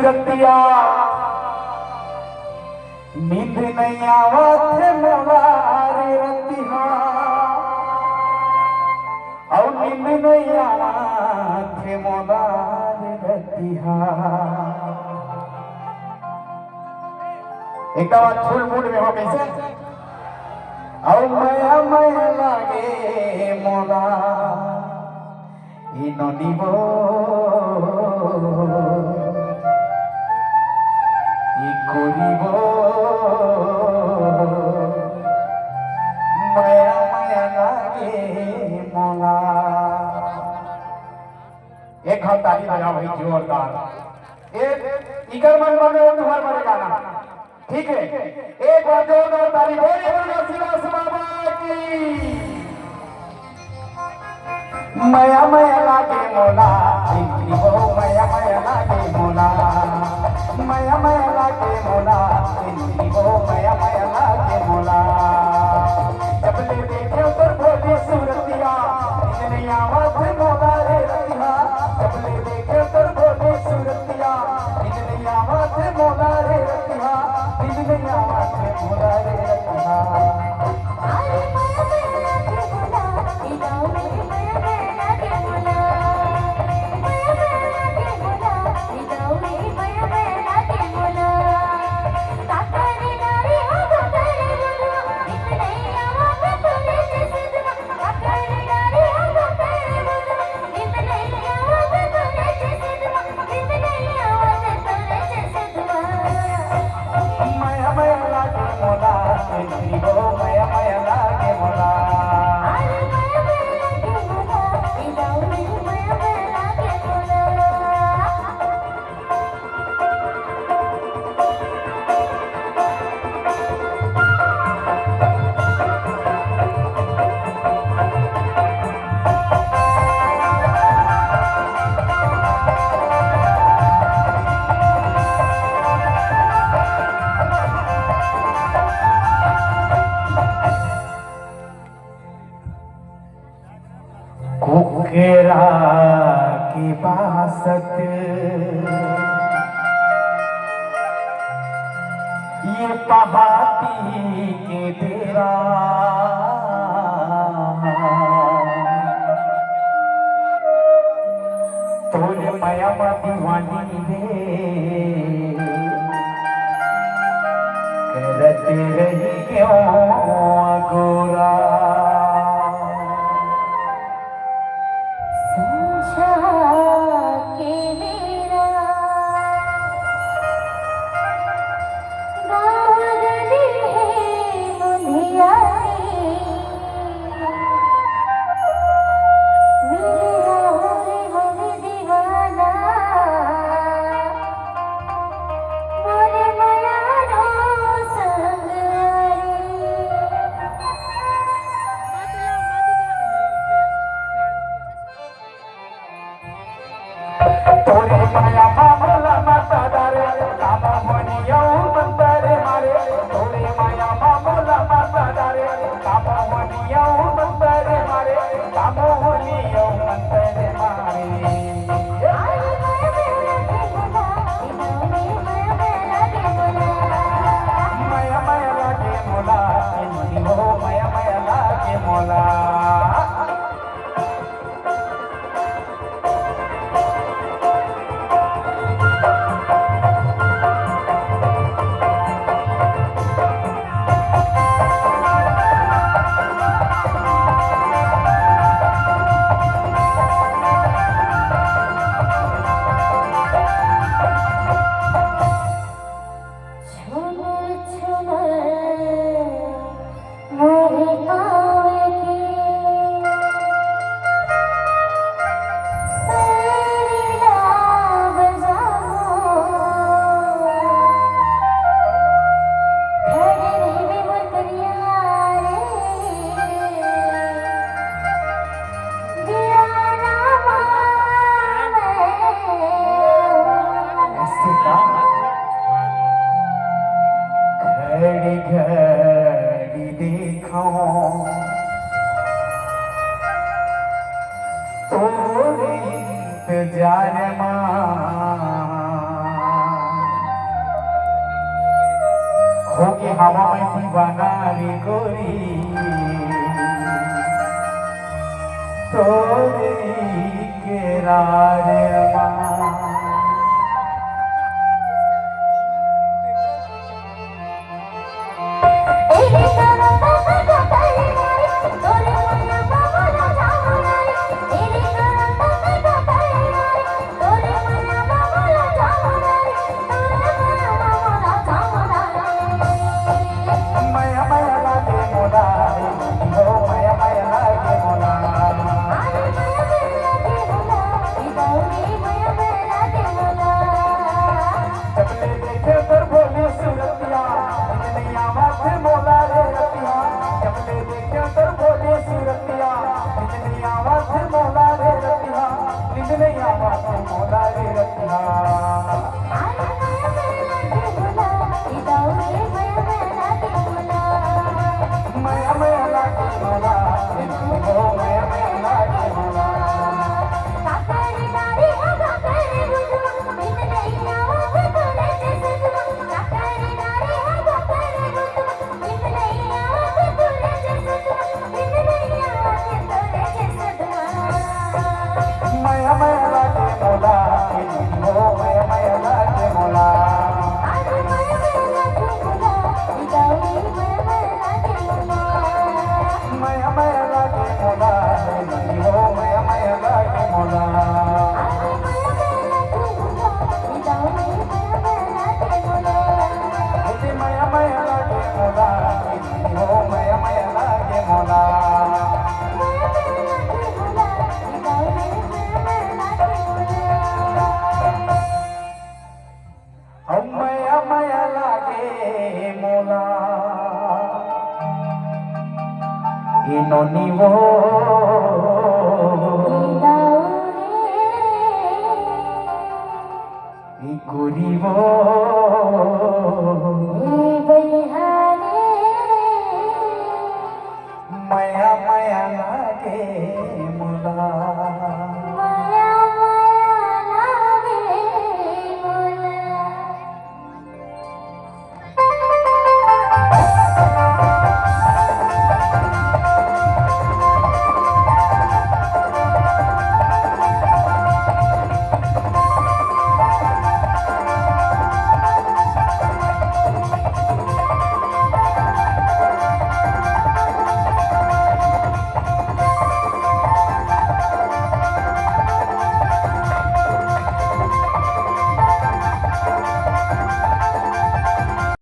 सूरतिया नींद नहीं आवत मोला रे रतिया और नींद नहीं आवत मोला रे रतिया। एक बार फुल मूड में हो कैसे और माया माया लागे मोला इनो निबो इकोरिबो माया माया लागे मोला। एक हाथ ताली बजाओ भाई जोरदार। एक इकर मन बने तुम्हारे बने गाना ठीक है। एक बार जोरदार ताली बोलिए शिवास बाबा की। माया माया लागे मोला इको माया माया लागे मोला माया माया लागे मोला इको माया माया लागे मोला। जब ले देखे उधर बोले सूरतिया इतनी आवाज मोला रे रतिया। जब ले देखे उधर बोले सूरतिया इतनी आवाज मोला रे रतिया इतनी आवाज मोला रे रतिया। कुकेरा की बासत ये पहाती के तेरा तोरे माया दीवानी रे करते रही क्यों गोरा। तोरे माया मामला माता दारे कामा होनिया मंतरे मारे। तोरे माया मामला माता दारे कामा होनिया मंतरे मारे कामा होनिया मंतरे मारे। माया माया लागे मोला इनो माया माया लागे मोला। घड़ी घड़ी देखो तोरे इंतजार मां के हवा में दीवाना रे गोरी तोरी के रारे नोनी वो गोरी वो